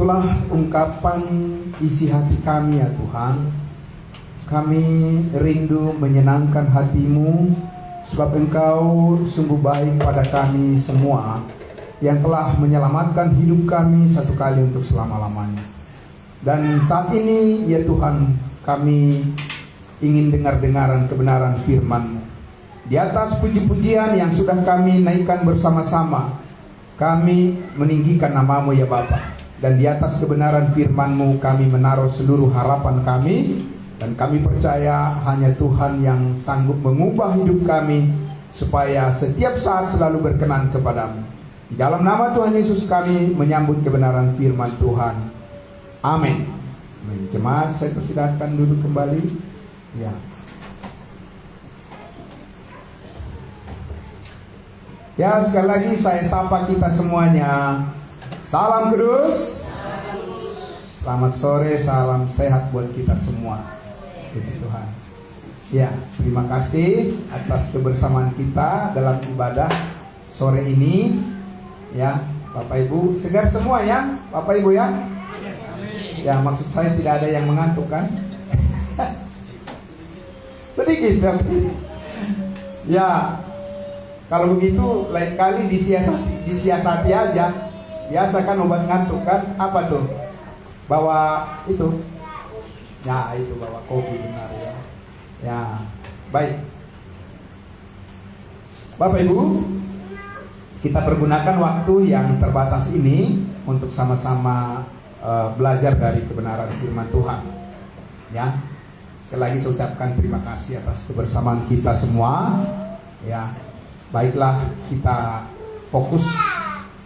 itulah ungkapan isi hati kami ya Tuhan. Kami rindu menyenangkan hati-Mu, sebab Engkau sungguh baik pada kami semua, yang telah menyelamatkan hidup kami satu kali untuk selama-lamanya. Dan saat ini ya Tuhan, kami ingin dengar-dengaran kebenaran firman-Mu. Di atas puji-pujian yang sudah kami naikkan bersama-sama, kami meninggikan nama-Mu ya Bapa. Dan di atas kebenaran firman-Mu kami menaruh seluruh harapan kami. Dan kami percaya hanya Tuhan yang sanggup mengubah hidup kami, supaya setiap saat selalu berkenan kepada-Mu. Di dalam nama Tuhan Yesus kami menyambut kebenaran firman Tuhan. Amin. Jemaat, saya persilahkan duduk kembali. Ya. Ya, sekali lagi saya sapa kita semuanya. Salam kudus. Selamat sore, salam sehat buat kita semua. Puji Tuhan. Ya, terima kasih atas kebersamaan kita dalam ibadah sore ini. Ya, Bapak Ibu, segar semua ya, Bapak Ibu ya. Ya, maksud saya tidak ada yang mengantuk kan? Sedikit tapi. Ya, kalau begitu lain kali disiasati aja. Biasa kan obat ngantuk kan? Apa tuh? Bawa itu. Ya, itu bawa kopi benar ya. Ya, baik. Bapak Ibu, kita pergunakan waktu yang terbatas ini untuk sama-sama belajar dari kebenaran firman Tuhan. Ya. Sekali lagi saya ucapkan terima kasih atas kebersamaan kita semua. Ya. Baiklah, kita fokus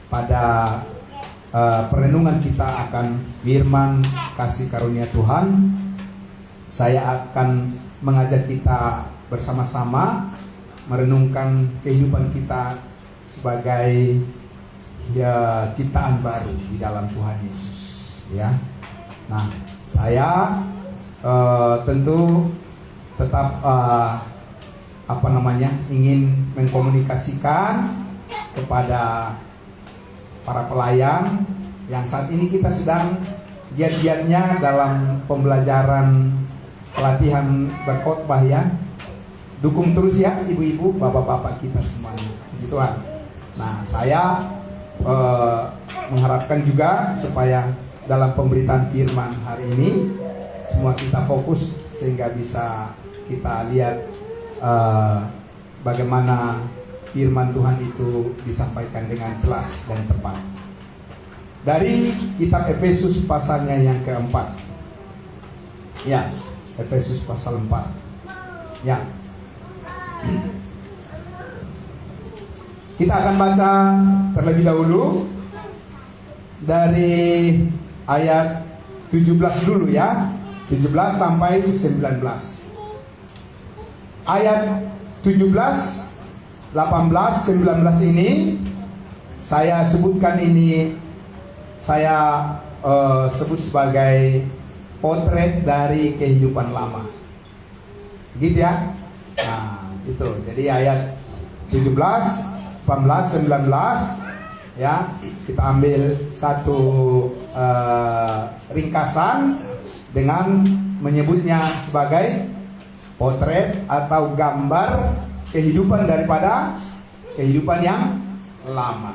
pada perenungan kita akan firman kasih karunia Tuhan. Saya akan mengajak kita bersama-sama merenungkan kehidupan kita sebagai ya ciptaan baru di dalam Tuhan Yesus. Ya, nah saya tentu tetap ingin mengkomunikasikan kepada para pelayan yang saat ini kita sedang giat-giatnya dalam pembelajaran pelatihan berkhotbah ya. Dukung terus ya ibu-ibu, bapak-bapak kita semuanya. Puji Tuhan. Nah, saya mengharapkan juga supaya dalam pemberitaan firman hari ini semua kita fokus sehingga bisa kita lihat bagaimana firman Tuhan itu disampaikan dengan jelas dan tepat. Dari kitab Efesus pasalnya yang keempat. Ya, Efesus pasal 4. Ya. Kita akan baca terlebih dahulu dari ayat 17 dulu ya. 17 sampai 19. Ayat 17, 18, 19 ini saya sebutkan ini, saya sebut sebagai potret dari kehidupan lama. Gitu ya. Nah, itu. Jadi ayat 17, 18, 19 ya, kita ambil satu ringkasan dengan menyebutnya sebagai potret atau gambar kehidupan daripada kehidupan yang lama.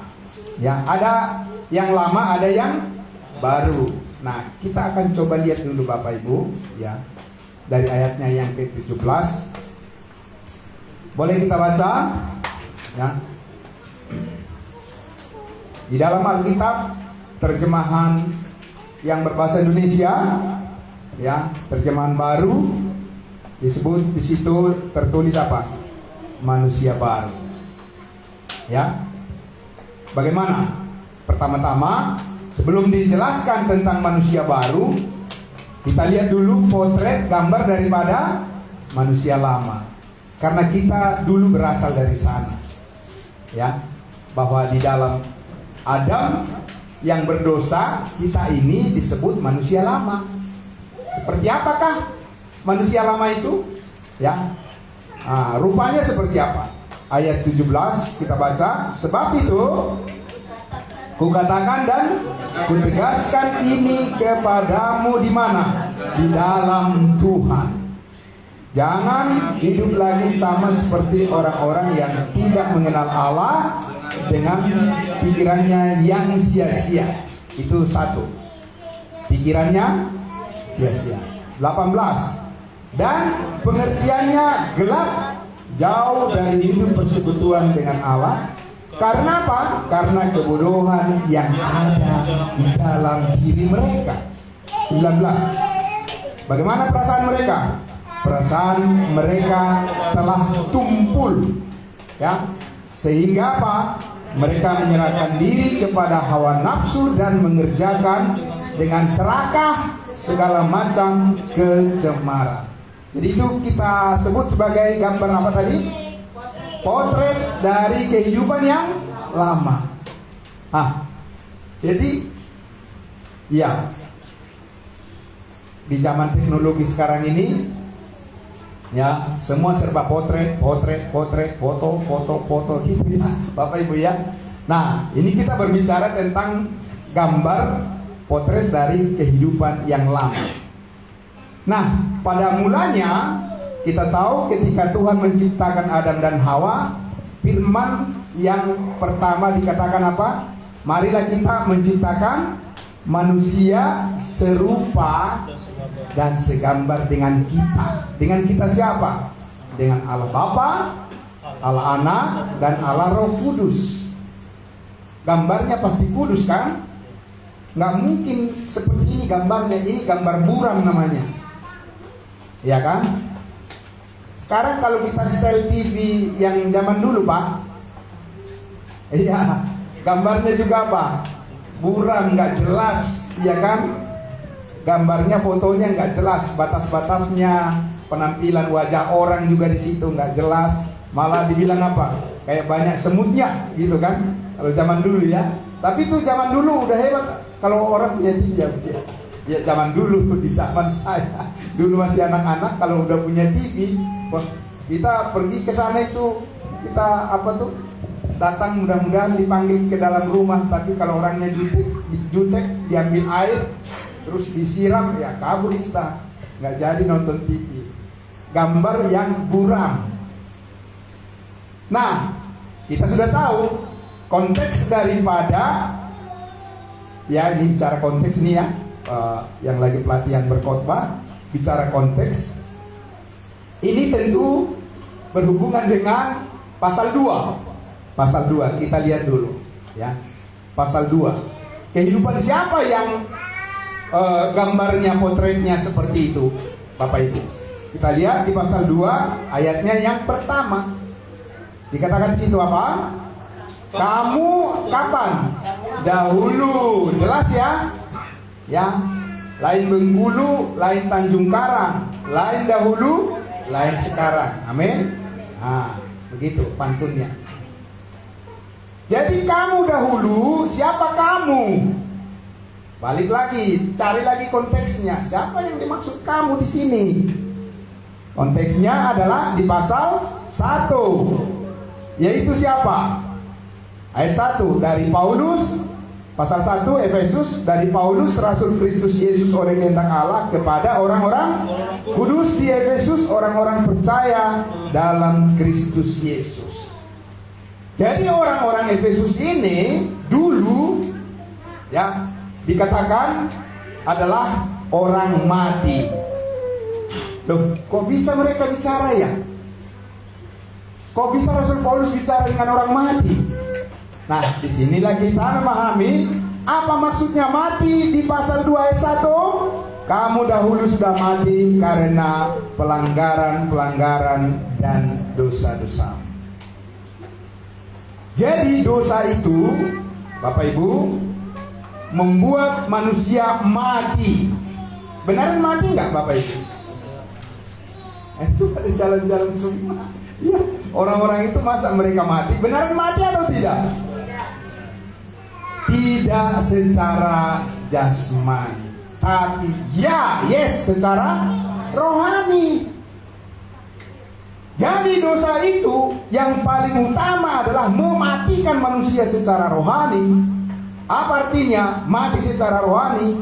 Ya, ada yang lama, ada yang baru. Nah, kita akan coba lihat dulu Bapak Ibu ya. Dari ayatnya yang ke-17. Boleh kita baca? Ya. Di dalam Alkitab terjemahan yang berbahasa Indonesia ya, terjemahan baru disebut di situ tertulis apa? Manusia baru. Ya. Bagaimana? Pertama-tama, sebelum dijelaskan tentang manusia baru, kita lihat dulu potret gambar daripada manusia lama. Karena kita dulu berasal dari sana. Ya. Bahwa di dalam Adam yang berdosa, kita ini disebut manusia lama. Seperti apakah manusia lama itu? Ya. Nah, rupanya seperti apa? Ayat 17 kita baca, sebab itu Kukatakan dan kutegaskan ini kepadamu di mana? Di dalam Tuhan. Jangan hidup lagi sama seperti orang-orang yang tidak mengenal Allah dengan pikirannya yang sia-sia. Itu satu. Pikirannya sia-sia. 18. Dan pengertiannya gelap, jauh dari hidup persekutuan dengan Allah. Karena apa? Karena kebodohan yang ada di dalam diri mereka. 19. Bagaimana perasaan mereka? Perasaan mereka telah tumpul, ya, sehingga apa? Mereka menyerahkan diri kepada hawa nafsu dan mengerjakan dengan serakah segala macam kecemaran. Jadi itu kita sebut sebagai gambar apa tadi? Potret dari kehidupan yang lama. Jadi ya, di zaman teknologi sekarang ini, ya, semua serba potret, foto gitu ya, Bapak Ibu ya. Nah, ini kita berbicara tentang gambar potret dari kehidupan yang lama. Nah, pada mulanya kita tahu ketika Tuhan menciptakan Adam dan Hawa, firman yang pertama dikatakan apa? Marilah kita menciptakan manusia serupa dan segambar dengan kita. Dengan kita siapa? Dengan Allah Bapa, Allah Anak, dan Allah Roh Kudus. Gambarnya pasti kudus kan? Nggak mungkin seperti ini gambarnya. Ini gambar buram namanya, ya kan? Sekarang kalau kita setel TV yang zaman dulu, Pak, iya, gambarnya juga apa? Buram, nggak jelas, ya kan? Gambarnya, fotonya nggak jelas, batas-batasnya, penampilan wajah orang juga di situ nggak jelas. Malah dibilang apa? Kayak banyak semutnya, gitu kan? Kalau zaman dulu ya. Tapi itu zaman dulu udah hebat. Kalau orang punya TV ya zaman dulu, di zaman saya dulu masih anak-anak, kalau udah punya TV, kita pergi ke sana itu, kita apa tuh, datang mudah-mudahan dipanggil ke dalam rumah. Tapi kalau orangnya jutek, diambil air terus disiram, ya kabur kita, nggak jadi nonton TV. Gambar yang buram. Nah, kita sudah tahu konteks daripada, ya ini bicara konteks nih ya, yang lagi pelatihan berkhotbah, bicara konteks. Ini tentu berhubungan dengan pasal 2. Pasal 2 kita lihat dulu ya. Pasal 2. Kehidupan siapa yang gambarnya, potretnya seperti itu, Bapak Ibu? Kita lihat di pasal 2 ayatnya yang pertama. Dikatakan di situ apa? Kamu kapan? Dahulu. Jelas ya? Ya. Lain Bengkulu, lain Tanjung Karang, lain dahulu, lain sekarang. Amin. Nah, begitu pantunnya. Jadi kamu dahulu, siapa kamu? Balik lagi, cari lagi konteksnya. Siapa yang dimaksud kamu di sini? Konteksnya adalah di pasal 1. Yaitu siapa? Ayat 1 dari Paulus, pasal 1 Efesus, dari Paulus Rasul Kristus Yesus oleh kehendak Allah kepada orang-orang kudus di Efesus, orang-orang percaya dalam Kristus Yesus. Jadi orang-orang Efesus ini dulu ya dikatakan adalah orang mati. Loh, kok bisa mereka bicara ya? Kok bisa Rasul Paulus bicara dengan orang mati? Nah, disinilah kita memahami apa maksudnya mati di pasal 2 ayat 1. Kamu dahulu sudah mati karena pelanggaran-pelanggaran dan dosa-dosa. Jadi dosa itu, Bapak Ibu, membuat manusia mati. Beneran mati nggak, Bapak Ibu? Itu ada jalan-jalan semua. Ya, orang-orang itu masa mereka mati? Beneran mati atau tidak? Tidak secara jasmani, tapi secara rohani. Jadi dosa itu yang paling utama adalah mematikan manusia secara rohani. Apa artinya? Mati secara rohani,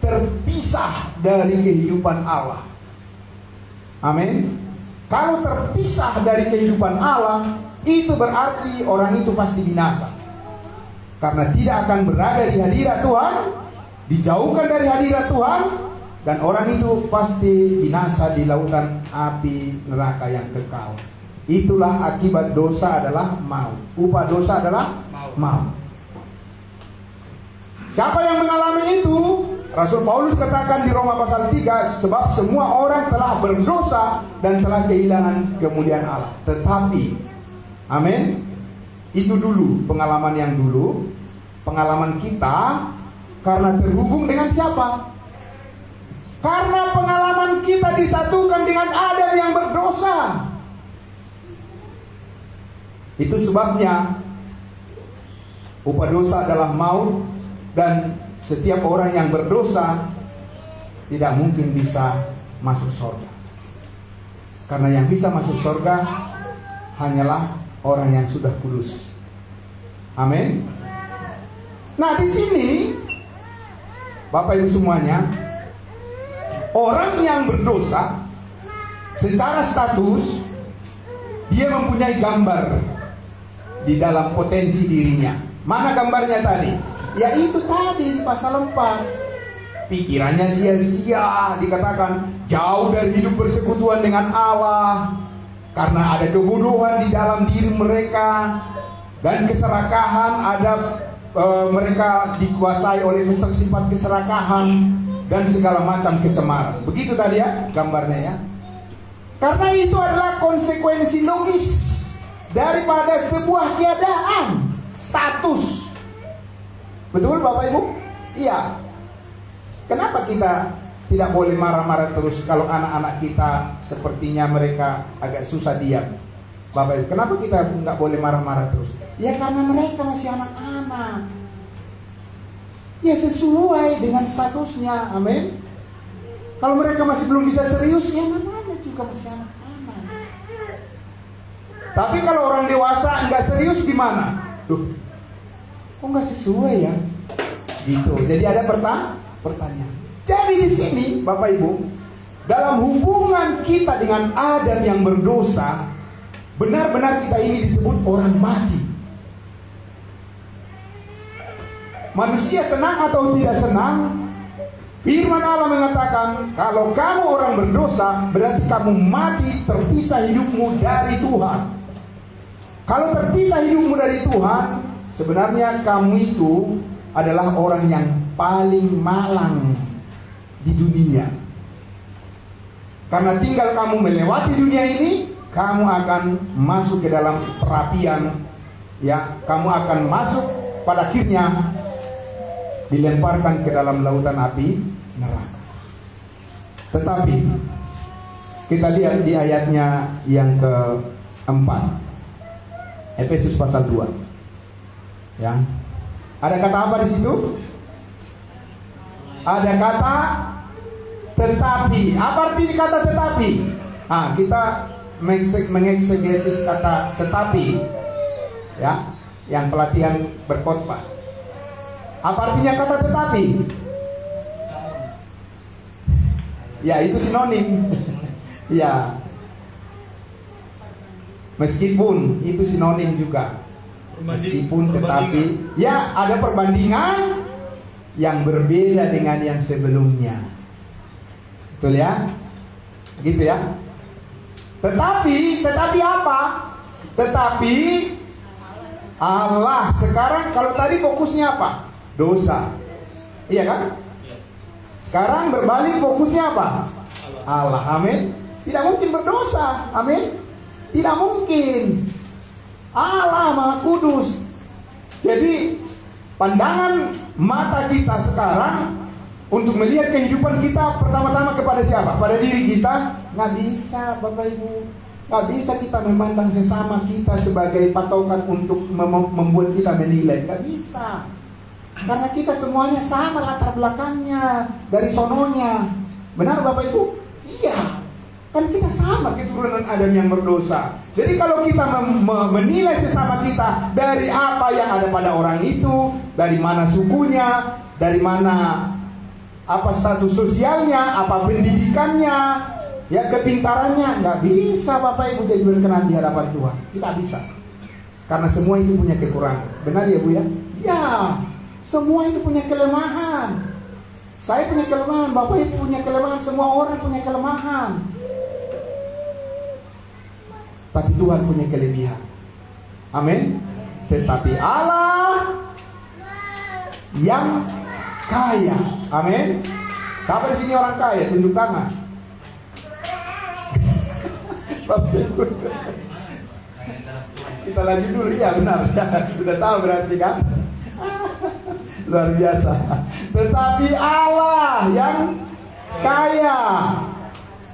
terpisah dari kehidupan Allah. Amin. Kalau terpisah dari kehidupan Allah, itu berarti orang itu pasti binasa. Karena tidak akan berada di hadirat Tuhan, dijauhkan dari hadirat Tuhan, dan orang itu pasti binasa di lautan api neraka yang kekal. Itulah akibat dosa adalah maut. Upah dosa adalah maut. Siapa yang mengalami itu? Rasul Paulus katakan di Roma pasal 3, sebab semua orang telah berdosa dan telah kehilangan kemuliaan Allah. Tetapi, amin, itu dulu pengalaman yang dulu. Pengalaman kita karena terhubung dengan siapa? Karena pengalaman kita disatukan dengan Adam yang berdosa. Itu sebabnya upah dosa adalah maut, dan setiap orang yang berdosa tidak mungkin bisa masuk surga. Karena yang bisa masuk surga hanyalah orang yang sudah kudus. Amin. Nah, di sini Bapak Ibu semuanya, orang yang berdosa secara status dia mempunyai gambar di dalam potensi dirinya. Mana gambarnya tadi? Ya itu tadi di pasal 4. Pikirannya sia-sia, dikatakan jauh dari hidup persekutuan dengan Allah, karena ada kebodohan di dalam diri mereka, dan keserakahan ada, mereka dikuasai oleh sifat keserakahan dan segala macam kecemaran. Begitu tadi ya gambarnya ya. Karena itu adalah konsekuensi logis daripada sebuah keadaan, status. Betul Bapak Ibu? Iya. Kenapa kita tidak boleh marah-marah terus kalau anak-anak kita sepertinya mereka agak susah diam? Bapak Ibu, kenapa kita nggak boleh marah-marah terus? Ya karena mereka masih anak-anak. Ya sesuai dengan statusnya, amin. Kalau mereka masih belum bisa serius, ya namanya juga masih anak-anak. Tapi kalau orang dewasa nggak serius gimana? Duh, kok nggak sesuai ya? Gitu. Jadi ada pertanyaan. Jadi di sini, Bapak Ibu, dalam hubungan kita dengan Adam yang berdosa, benar-benar kita ini disebut orang mati. Manusia senang atau tidak senang, firman Allah mengatakan, kalau kamu orang berdosa, berarti kamu mati, terpisah hidupmu dari Tuhan. Kalau terpisah hidupmu dari Tuhan, sebenarnya kamu itu adalah orang yang paling malang di dunia. Karena tinggal kamu melewati dunia ini, kamu akan masuk ke dalam perapian, ya, kamu akan masuk pada akhirnya dilemparkan ke dalam lautan api neraka. Tetapi kita lihat di ayatnya yang keempat, Efesus pasal 2. Ya. Ada kata apa di situ? Ada kata tetapi. Apa arti kata tetapi? Kita mengeksegesis kata tetapi, ya, yang pelatihan berkhotbah. Apa artinya kata tetapi? Ya, itu sinonim. Ya. Meskipun itu sinonim juga. Meskipun tetapi, ya ada perbandingan yang berbeda dengan yang sebelumnya. Betul ya? Gitu ya. Tetapi apa? Tetapi Allah sekarang, kalau tadi fokusnya apa? Dosa. Iya kan? Sekarang berbalik fokusnya apa? Allah. Amin. Tidak mungkin berdosa. Amin. Tidak mungkin. Allah Maha Kudus. Jadi pandangan mata kita sekarang untuk melihat kehidupan kita pertama-tama kepada siapa? Pada diri kita. Nggak bisa Bapak Ibu. Nggak bisa kita memandang sesama kita sebagai patokan untuk membuat kita menilai. Nggak bisa. Karena kita semuanya sama latar belakangnya, dari sononya. Benar Bapak Ibu? Iya. Kan kita sama keturunan Adam yang berdosa. Jadi kalau kita menilai sesama kita dari apa yang ada pada orang itu, dari mana sukunya, dari mana apa status sosialnya, apa pendidikannya, ya kepintarannya, nggak bisa Bapak Ibu jadi berkenan di hadapan Tuhan. Tidak bisa. Karena semua itu punya kekurangan. Benar ya Bu ya? Ya, semua itu punya kelemahan. Saya punya kelemahan, Bapak Ibu punya kelemahan, semua orang punya kelemahan. Tapi Tuhan punya kelebihan. Amin. Tetapi Allah yang kaya. Amin. Siapa di sini orang kaya? Tunjuk tangan. Kita lanjut dulu ya, benar. Sudah tahu berarti kan? Luar biasa. Tetapi Allah yang kaya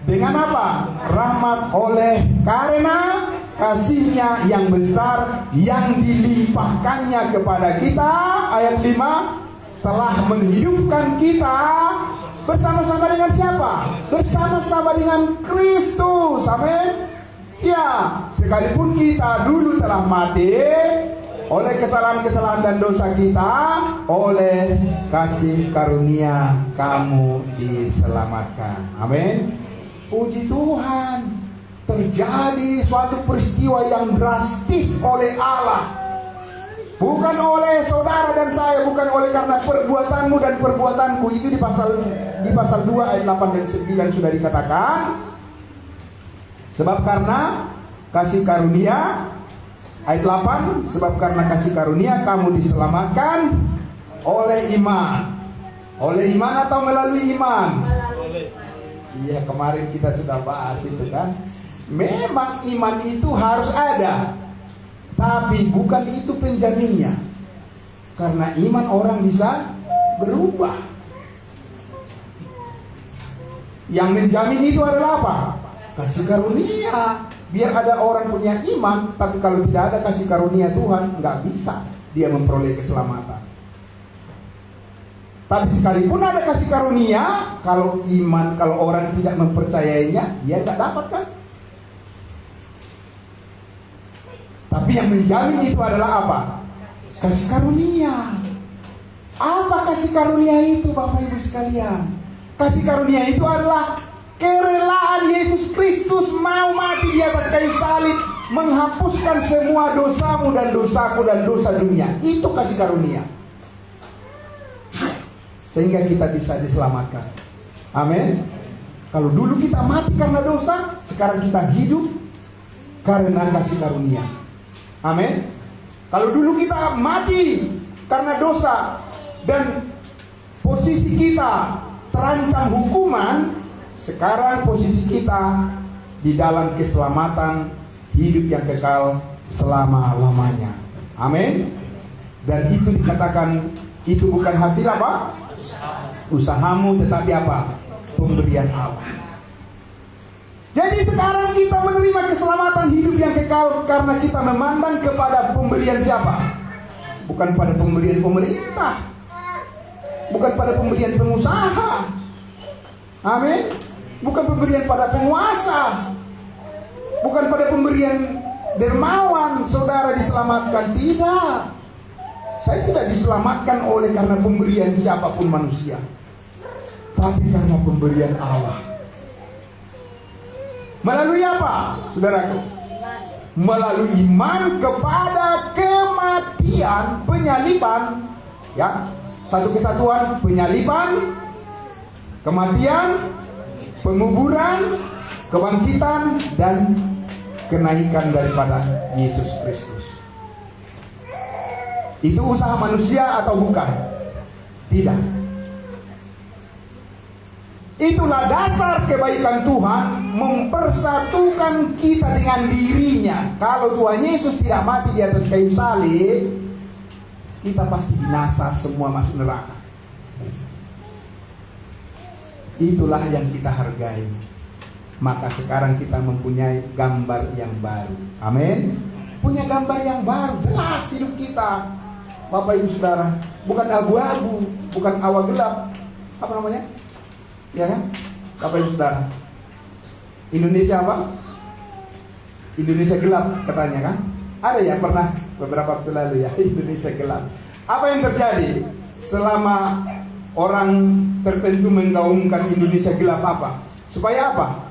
dengan apa? Rahmat oleh karena kasih-Nya yang besar yang dilimpahkannya kepada kita. Ayat 5, telah menghidupkan kita bersama-sama dengan siapa? Bersama-sama dengan Kristus. Amin. Ya, sekalipun kita dulu telah mati oleh kesalahan-kesalahan dan dosa kita, oleh kasih karunia kamu diselamatkan. Amin. Puji Tuhan, terjadi suatu peristiwa yang drastis oleh Allah. Bukan oleh saudara dan saya, bukan oleh karena perbuatanmu dan perbuatanku. Itu di pasal 2 ayat 8 dan 9 sudah dikatakan. Sebab karena kasih karunia, ayat 8, sebab karena kasih karunia kamu diselamatkan oleh iman. Oleh iman atau melalui iman? Iya, kemarin kita sudah bahas itu kan. Memang iman itu harus ada, tapi bukan itu penjaminnya. Karena iman orang bisa berubah. Yang menjamin itu adalah apa? Kasih karunia. Biar ada orang punya iman, tapi kalau tidak ada kasih karunia Tuhan, nggak bisa dia memperoleh keselamatan. Tapi sekalipun ada kasih karunia, kalau iman, kalau orang tidak mempercayainya, dia tidak dapat kan? Tapi yang menjamin itu adalah apa? Kasih karunia. Apa kasih karunia itu, Bapak Ibu sekalian? Kasih karunia itu adalah kerelaan Yesus Kristus mau mati di atas kayu salib, menghapuskan semua dosamu dan dosaku dan dosa dunia. Itu kasih karunia. Sehingga kita bisa diselamatkan. Amin. Kalau dulu kita mati karena dosa, sekarang kita hidup karena kasih karunia. Amin. Kalau dulu kita mati karena dosa dan posisi kita terancam hukuman, sekarang posisi kita di dalam keselamatan, hidup yang kekal selama-lamanya. Amin. Dan itu dikatakan, itu bukan hasil apa? Usahamu, tetapi apa? Pemberian Allah. Jadi sekarang kita menerima keselamatan hidup yang kekal karena kita memandang kepada pemberian siapa? Bukan pada pemberian pemerintah, bukan pada pemberian pengusaha. Amin. Bukan pemberian pada penguasa, bukan pada pemberian dermawan saudara diselamatkan. Tidak. Saya tidak diselamatkan oleh karena pemberian siapapun manusia, tapi karena pemberian Allah. Melalui apa, saudaraku? Melalui iman kepada kematian, penyaliban, ya, satu kesatuan, penyaliban, kematian, penguburan, kebangkitan, dan kenaikan daripada Yesus Kristus. Itu usaha manusia atau bukan? Tidak. Itulah dasar kebaikan Tuhan, mempersatukan kita dengan dirinya. Kalau Tuhan Yesus tidak mati di atas kayu salib, kita pasti binasa, semua masuk neraka. Itulah yang kita hargai. Maka sekarang kita mempunyai gambar yang baru. Amin. Punya gambar yang baru, jelas hidup kita, Bapak Ibu Saudara. Bukan abu-abu, bukan awa gelap. Apa namanya? Ya kan? Bapak Ibu Saudara. Indonesia apa? Indonesia gelap katanya kan? Ada ya pernah beberapa waktu lalu ya, Indonesia gelap. Apa yang terjadi selama orang tertentu menggaungkan Indonesia gelap apa? Supaya apa?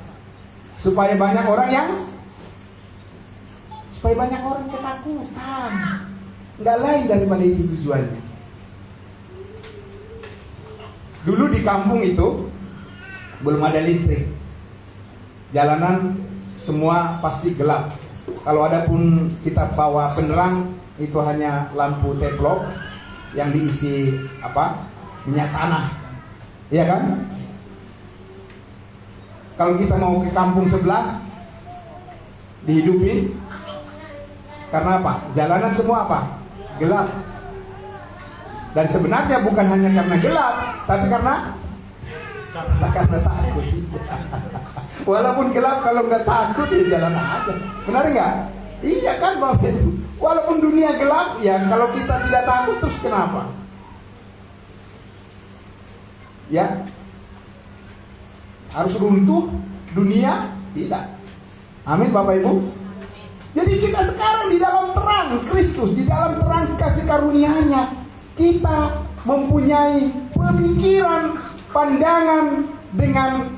Supaya banyak orang ketakutan. Nggak lain daripada itu tujuannya. Dulu di kampung itu belum ada listrik, jalanan semua pasti gelap. Kalau ada pun kita bawa penerang, itu hanya lampu teplok yang diisi minyak tanah, iya kan? Kalau kita mau ke kampung sebelah dihidupin, karena apa? Jalanan semua apa? Gelap. Dan sebenarnya bukan hanya karena gelap, tapi karena takut. Walaupun gelap, kalau nggak takut ya jalan aja. Benar nggak? Iya kan Bapak Ibu? Walaupun dunia gelap, ya kalau kita tidak takut terus kenapa? Ya, harus runtuh dunia? Tidak. Amin Bapak Ibu. Jadi kita sekarang di dalam terang Kristus, di dalam terang kasih karunia-Nya, kita mempunyai pemikiran, pandangan dengan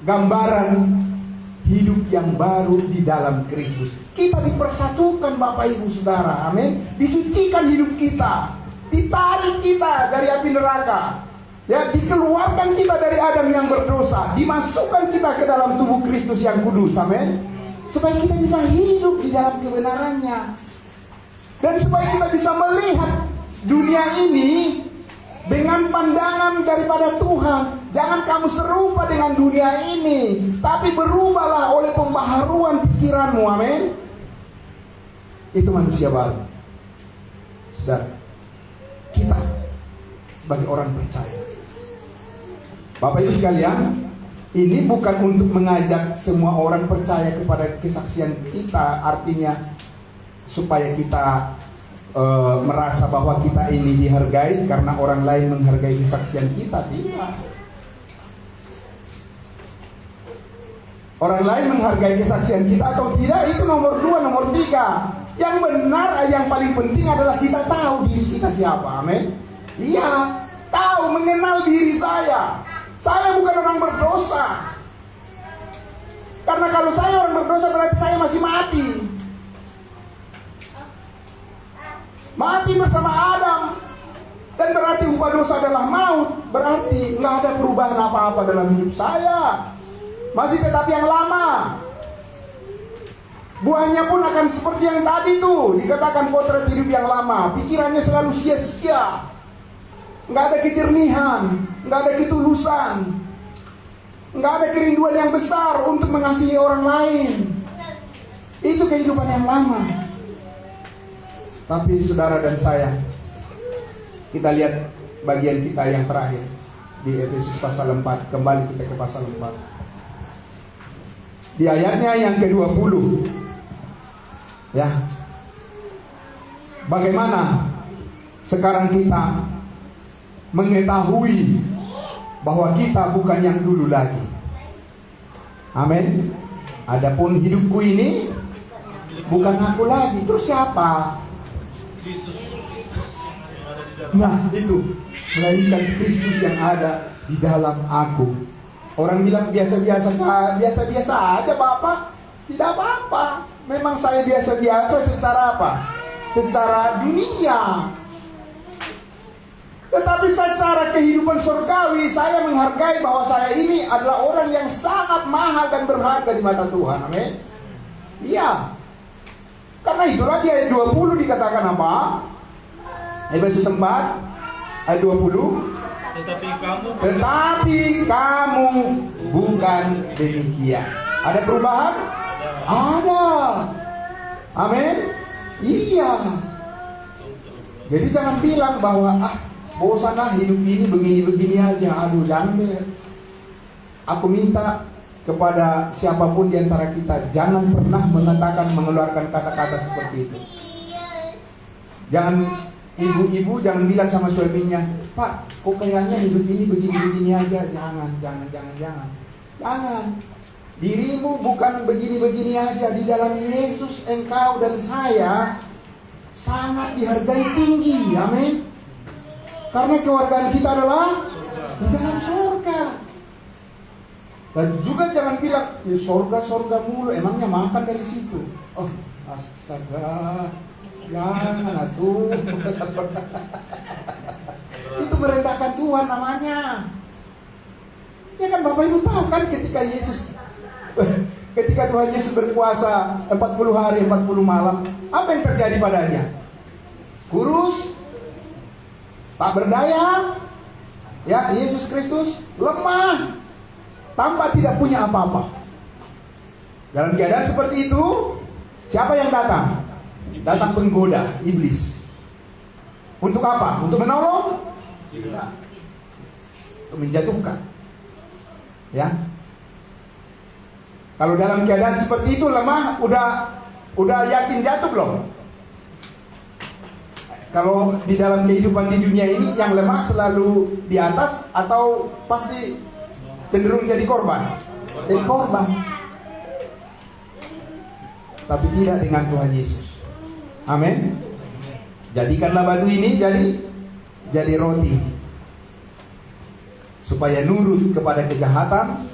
gambaran hidup yang baru di dalam Kristus. Kita dipersatukan Bapak Ibu Saudara, amin. Disucikan hidup kita, ditarik kita dari api neraka, ya, dikeluarkan kita dari Adam yang berdosa, dimasukkan kita ke dalam tubuh Kristus yang kudus, amin. Supaya kita bisa hidup di dalam kebenarannya, dan supaya kita bisa melihat dunia ini dengan pandangan daripada Tuhan. Jangan kamu serupa dengan dunia ini, tapi berubahlah oleh pembaharuan pikiranmu, amin. Itu manusia baru. Saudara, kita sebagai orang percaya, Bapak Ibu sekalian, ini bukan untuk mengajak semua orang percaya kepada kesaksian kita, artinya supaya kita merasa bahwa kita ini dihargai karena orang lain menghargai kesaksian kita. Tidak. Orang lain menghargai kesaksian kita atau tidak, itu nomor 2, nomor 3. Yang benar, yang paling penting adalah kita tahu diri kita siapa, amin. Iya, tahu, mengenal diri saya. Saya bukan orang berdosa. Karena kalau saya orang berdosa berarti saya masih mati. Mati bersama Adam. Dan berarti upah dosa adalah maut. Berarti nggak ada perubahan apa-apa dalam hidup saya. Masih tetap yang lama. Buahnya pun akan seperti yang tadi tuh, dikatakan potret hidup yang lama. Pikirannya selalu sia-sia, nggak ada kejernihan, nggak ada ketulusan, nggak ada kerinduan yang besar untuk mengasihi orang lain. Itu kehidupan yang lama. Tapi saudara dan saya, kita lihat bagian kita yang terakhir di Efesus pasal 4. Kembali kita ke pasal 4. Di ayatnya yang ke-20, ya, bagaimana sekarang kita mengetahui bahwa kita bukan yang dulu lagi. Amin. Adapun hidupku ini bukan aku lagi. Terus siapa? Kristus. Nah, itu melainkan Kristus yang ada di dalam aku. Orang bilang biasa-biasa aja Bapak. Tidak apa-apa. Memang saya biasa-biasa secara apa? Secara dunia. Tetapi secara kehidupan surgawi, saya menghargai bahwa saya ini adalah orang yang sangat mahal dan berharga di mata Tuhan. Amin. Iya. Karena itulah di ayat 20 dikatakan apa? Efesus 4 ayat 20. Tetapi kamu bukan demikian. Ada perubahan? Ada. Amin. Iya. Jadi jangan bilang bahwa bosanlah hidup ini begini-begini aja. Aduh, jangan deh. Aku minta kepada siapapun di antara kita, jangan pernah mengeluarkan kata-kata seperti itu. Jangan, ibu-ibu jangan bilang sama suaminya, Pak, kok kayaknya hidup ini begini-begini aja. Jangan. Dirimu bukan begini-begini aja. Di dalam Yesus engkau dan saya sangat dihargai tinggi. Amin. Karena keluargaan kita adalah di dalam surga. Dan juga jangan bilang surga mulu, emangnya makan dari situ. Oh, astaga, jangan atuh. Itu merendahkan Tuhan namanya. Ya kan Bapak Ibu tahu kan ketika Tuhan Yesus berpuasa 40 hari 40 malam, apa yang terjadi padanya? Kurus, tak berdaya. Ya, Yesus Kristus lemah, tampak tidak punya apa-apa. Dalam keadaan seperti itu, siapa yang datang? Datang penggoda, iblis. Untuk apa? Untuk menolong? Tidak. Untuk menjatuhkan. Ya. Kalau dalam keadaan seperti itu lemah, udah yakin jatuh belum? Kalau di dalam kehidupan di dunia ini yang lemah selalu di atas atau pasti cenderung jadi korban? Jadi korban. Tapi tidak dengan Tuhan Yesus. Amin. Jadikanlah batu ini jadi roti. Supaya nurut kepada kejahatan,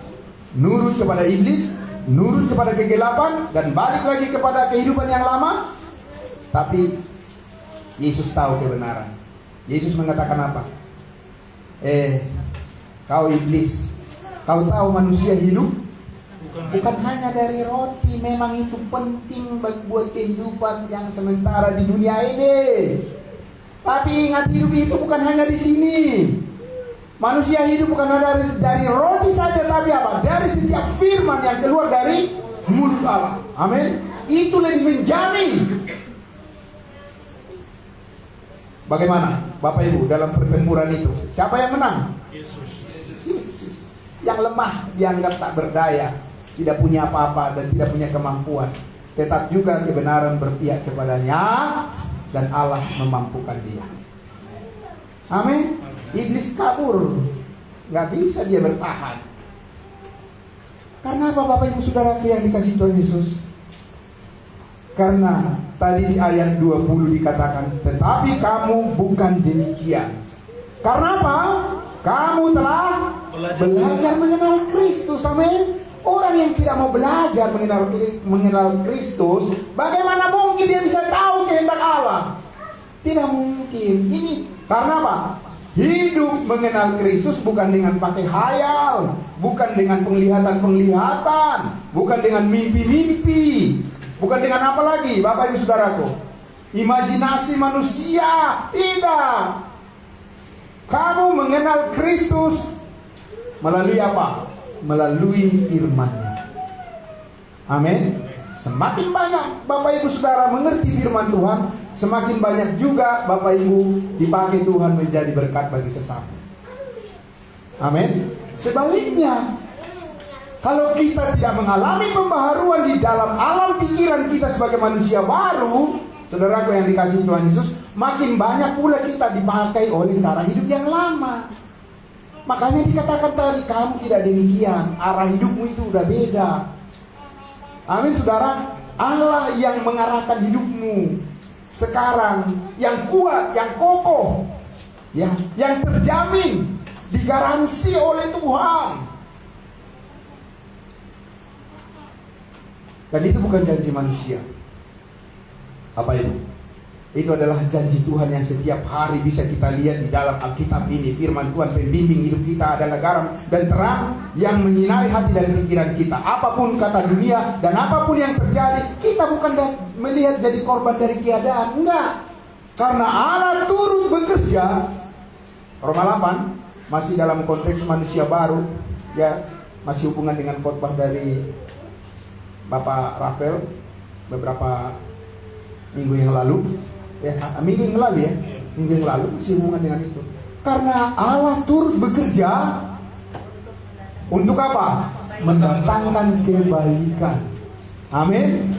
nurut kepada iblis, nurut kepada kegelapan, dan balik lagi kepada kehidupan yang lama. Tapi Yesus tahu kebenaran. Yesus mengatakan apa? Kau iblis, kau tahu manusia hidup bukan hanya dari roti. Memang itu penting buat kehidupan yang sementara di dunia ini. Tapi ingat, hidup itu bukan hanya di sini. Manusia hidup bukan hanya dari roti saja, tapi apa? Dari setiap firman yang keluar dari mulut Allah. Amin. Itu lebih menjamin. Bagaimana Bapak Ibu dalam pertempuran itu? Siapa yang menang? Yesus. Yang lemah dianggap tak berdaya, tidak punya apa-apa dan tidak punya kemampuan. Tetap juga kebenaran berpihak kepadanya dan Allah memampukan dia. Amin. Iblis kabur, nggak bisa dia bertahan. Karena apa Bapak Ibu Saudaraku yang dikasih Tuhan Yesus? Karena tadi di ayat 20 dikatakan, tetapi kamu bukan demikian. Karena apa? Kamu telah belajar mengenal Kristus. Amin. Orang yang tidak mau belajar mengenal Kristus, bagaimana mungkin dia bisa tahu kehendak Allah? Tidak mungkin. Ini karena apa? Hidup mengenal Kristus bukan dengan pakai hayal, bukan dengan penglihatan-penglihatan, bukan dengan mimpi-mimpi, bukan dengan apa lagi Bapak Ibu Saudaraku? Imajinasi manusia. Tidak. Kamu mengenal Kristus melalui apa? Melalui firman-Nya. Amin. Semakin banyak Bapak Ibu Saudara mengerti firman Tuhan, semakin banyak juga Bapak Ibu dipakai Tuhan menjadi berkat bagi sesama. Amin. Sebaliknya, kalau kita tidak mengalami pembaharuan di dalam alam pikiran kita sebagai manusia baru, saudaraku yang dikasihi Tuhan Yesus, makin banyak pula kita dipakai oleh cara hidup yang lama. Makanya dikatakan tadi, kamu tidak demikian, arah hidupmu itu udah beda. Amin saudara. Allah yang mengarahkan hidupmu sekarang, yang kuat, yang kokoh, ya, yang terjamin, digaransi oleh Tuhan. Dan itu bukan janji manusia. Apa itu? Itu adalah janji Tuhan yang setiap hari bisa kita lihat di dalam Alkitab ini. Firman Tuhan pembimbing hidup kita adalah garam dan terang yang menyinari hati dan pikiran kita. Apapun kata dunia dan apapun yang terjadi, kita bukan melihat jadi korban dari keadaan. Enggak. Karena Allah turut bekerja. Roma 8 masih dalam konteks manusia baru. Ya, masih hubungan dengan khotbah dari Bapak Rafael beberapa minggu yang lalu. Minggu yang lalu masih hubungan dengan itu. Karena Allah turut bekerja untuk apa? Mendatangkan kebaikan. Amin.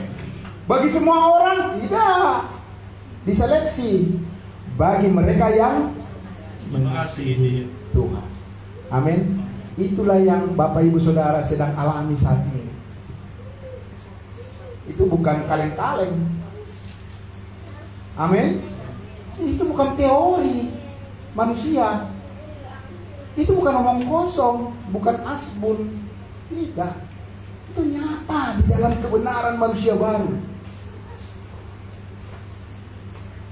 Bagi semua orang tidak diseleksi. Bagi mereka yang mengasihi Tuhan. Amin. Itulah yang Bapak Ibu Saudara sedang alami saat ini. Itu bukan kaleng-kaleng. Amin. Itu bukan teori manusia. Itu bukan omong kosong, bukan asbun. Tidak. Itu nyata di dalam kebenaran manusia baru.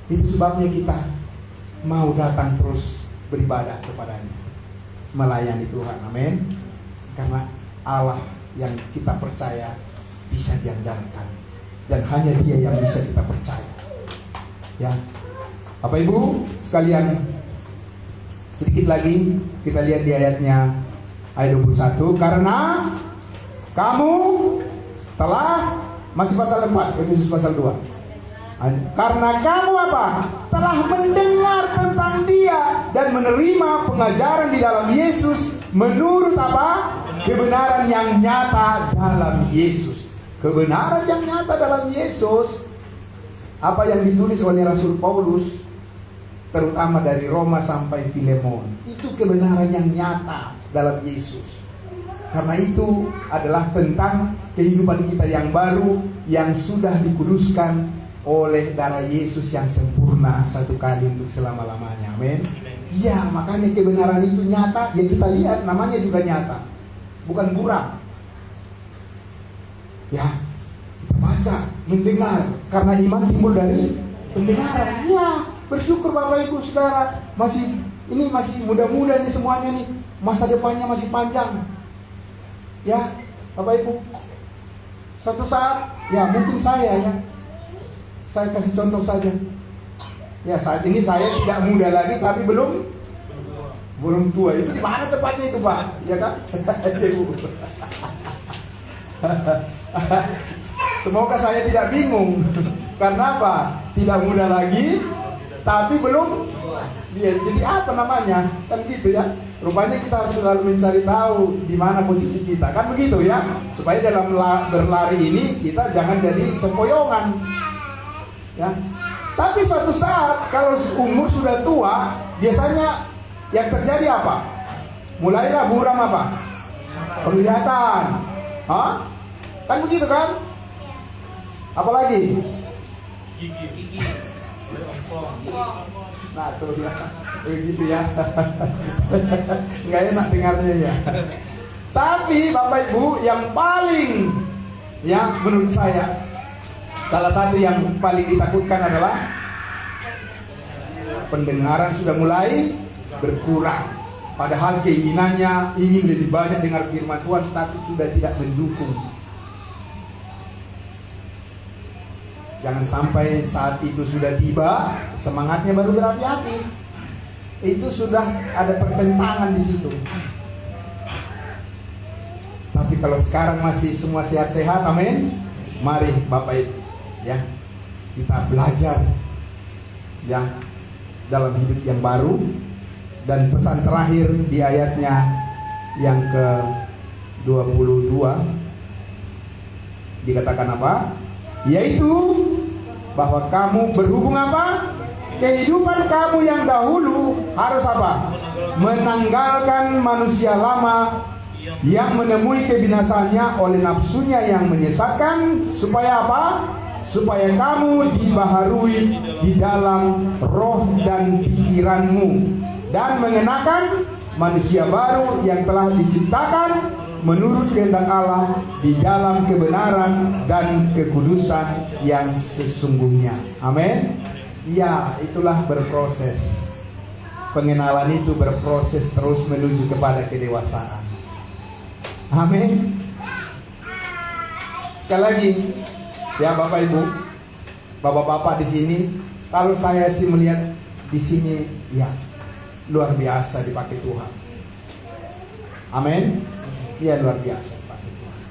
Itu sebabnya kita mau datang terus beribadah kepadanya, melayani Tuhan. Amin. Karena Allah yang kita percaya bisa diandalkan, dan hanya Dia yang bisa kita percaya. Ya, Bapak Ibu sekalian, sedikit lagi kita lihat di ayatnya, ayat 21. Karena kamu telah, masih pasal 4, Efesus pasal 2. Karena kamu apa? Telah mendengar tentang Dia dan menerima pengajaran di dalam Yesus menurut apa? Kebenaran yang nyata dalam Yesus. Kebenaran yang nyata dalam Yesus, apa yang ditulis oleh Rasul Paulus, terutama dari Roma sampai Filemon, itu kebenaran yang nyata dalam Yesus. Karena itu adalah tentang kehidupan kita yang baru, yang sudah dikuduskan oleh darah Yesus yang sempurna satu kali untuk selama-lamanya. Amin. Ya, makanya kebenaran itu nyata. Ya, kita lihat namanya juga nyata, bukan buram. Ya, kita baca, mendengar, karena iman timbul dari pendengaran. Ya, bersyukur Bapak Ibu Saudara, masih muda-muda nih semuanya nih, masa depannya masih panjang. Ya, Bapak Ibu, suatu saat, ya mungkin saya kasih contoh saja. Ya, saat ini saya tidak muda lagi, tapi belum tua. Itu di mana tepatnya itu, Pak? Ya kan? Semoga saya tidak bingung. Karena apa? Tidak muda lagi, tapi belum. Ya, jadi apa namanya? Kan gitu ya. Rupanya kita harus selalu mencari tahu di mana posisi kita. Kan begitu ya. Supaya dalam berlari ini kita jangan jadi sempoyongan. Ya. Tapi suatu saat kalau umur sudah tua, biasanya yang terjadi apa? Mulailah buram apa? Penglihatan. Hah? Kan begitu kan? Apalagi? Gigi. Nah, tuh ya. Begitu ya. Nggak enak dengarnya ya. Tapi Bapak Ibu, yang paling, ya menurut saya, salah satu yang paling ditakutkan adalah pendengaran sudah mulai berkurang. Padahal keinginannya ingin lebih banyak dengar firman Tuhan, tapi sudah tidak mendukung. Jangan sampai saat itu sudah tiba, semangatnya baru berapi-api. Itu sudah ada pertentangan di situ. Tapi kalau sekarang masih semua sehat-sehat, amin. Mari Bapak Ibu, ya, kita belajar ya dalam hidup yang baru. Dan pesan terakhir di ayatnya yang ke-22 dikatakan apa? Yaitu bahwa kamu berhubung apa? Kehidupan kamu yang dahulu harus apa? Menanggalkan manusia lama yang menemui kebinasannya oleh nafsunya yang menyesatkan, supaya apa? Supaya kamu dibaharui di dalam roh dan pikiranmu, dan mengenakan manusia baru yang telah diciptakan menurut kehendak Allah di dalam kebenaran dan kekudusan yang sesungguhnya. Amin. Ya, itulah berproses. Pengenalan itu berproses terus menuju kepada kedewasaan. Amin. Sekali lagi, ya Bapak Ibu, Bapak-bapak di sini, kalau saya sih melihat di sini, ya luar biasa dipakai Tuhan. Amin. Ya, luar biasa dipakai Tuhan.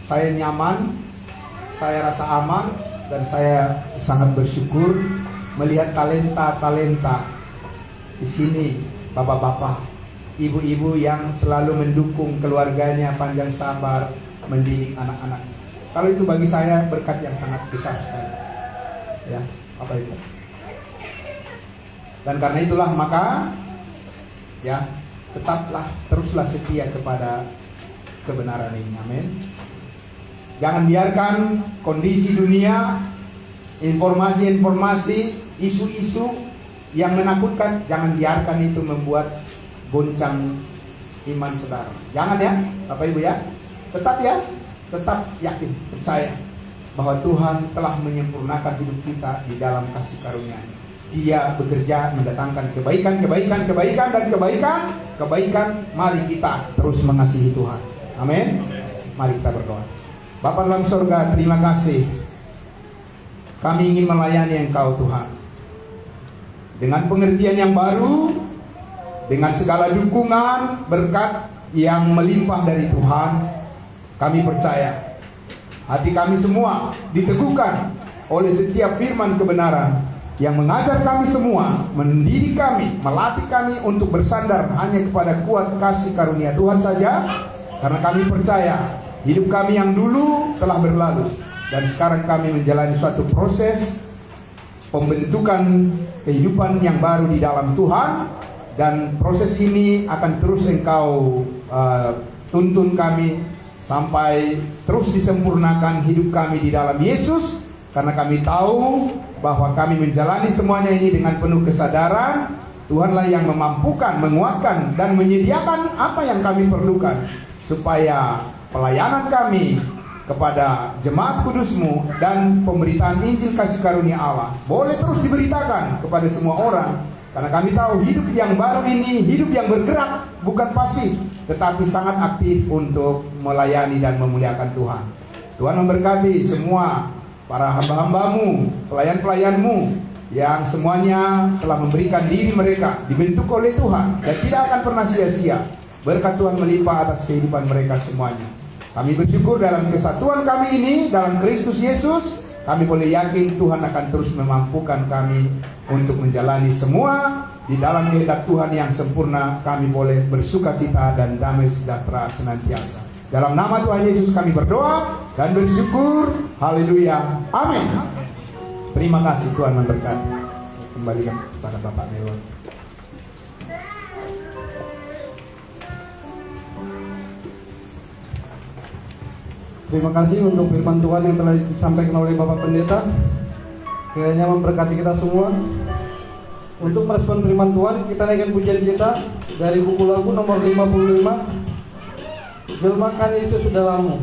Saya nyaman, saya rasa aman, dan saya sangat bersyukur melihat talenta-talenta di sini, bapak-bapak, ibu-ibu yang selalu mendukung keluarganya, panjang sabar mendidik anak-anak. Kalau itu bagi saya berkat yang sangat besar sekali. Ya, Bapak Ibu. Dan karena itulah maka ya teruslah setia kepada kebenaran ini. Amin. Jangan biarkan kondisi dunia, informasi-informasi, isu-isu yang menakutkan, jangan biarkan itu membuat goncang iman saudara. Jangan ya, Bapak Ibu ya. Tetap yakin, percaya bahwa Tuhan telah menyempurnakan hidup kita di dalam kasih karunia. Dia bekerja mendatangkan kebaikan. Mari kita terus mengasihi Tuhan. Amin. Mari kita berdoa. Bapa dalam surga, terima kasih. Kami ingin melayani Engkau Tuhan dengan pengertian yang baru, dengan segala dukungan, berkat yang melimpah dari Tuhan. Kami percaya hati kami semua diteguhkan oleh setiap firman kebenaran yang mengajar kami semua, mendidik kami, melatih kami untuk bersandar hanya kepada kuat kasih karunia Tuhan saja. Karena kami percaya hidup kami yang dulu telah berlalu, dan sekarang kami menjalani suatu proses pembentukan kehidupan yang baru di dalam Tuhan. Dan proses ini akan terus Engkau tuntun kami sampai terus disempurnakan hidup kami di dalam Yesus. Karena kami tahu bahwa kami menjalani semuanya ini dengan penuh kesadaran Tuhanlah yang memampukan, menguatkan, dan menyediakan apa yang kami perlukan, supaya pelayanan kami kepada jemaat kudus-Mu dan pemberitaan Injil kasih karunia Allah boleh terus diberitakan kepada semua orang. Karena kami tahu hidup yang baru ini, hidup yang bergerak, bukan pasif, tetapi sangat aktif untuk melayani dan memuliakan Tuhan. Tuhan memberkati semua para hamba-hamba-Mu, pelayan-pelayan-Mu, yang semuanya telah memberikan diri mereka, dibentuk oleh Tuhan, dan tidak akan pernah sia-sia. Berkat Tuhan melimpah atas kehidupan mereka semuanya. Kami bersyukur dalam kesatuan kami ini, dalam Kristus Yesus, kami boleh yakin Tuhan akan terus memampukan kami untuk menjalani semua di dalam kehendak Tuhan yang sempurna. Kami boleh bersukacita dan damai sejahtera senantiasa. Dalam nama Tuhan Yesus kami berdoa dan bersyukur. Haleluya. Amin. Terima kasih, Tuhan memberkati. Kembalikan kepada Bapak Dewan. Terima kasih untuk firman Tuhan yang telah disampaikan oleh Bapak Pendeta. Kiranya memberkati kita semua. Untuk merespon firman Tuhan, kita naikkan pujian kita dari buku lagu nomor 55, Jelmakan Yesus Dalammu.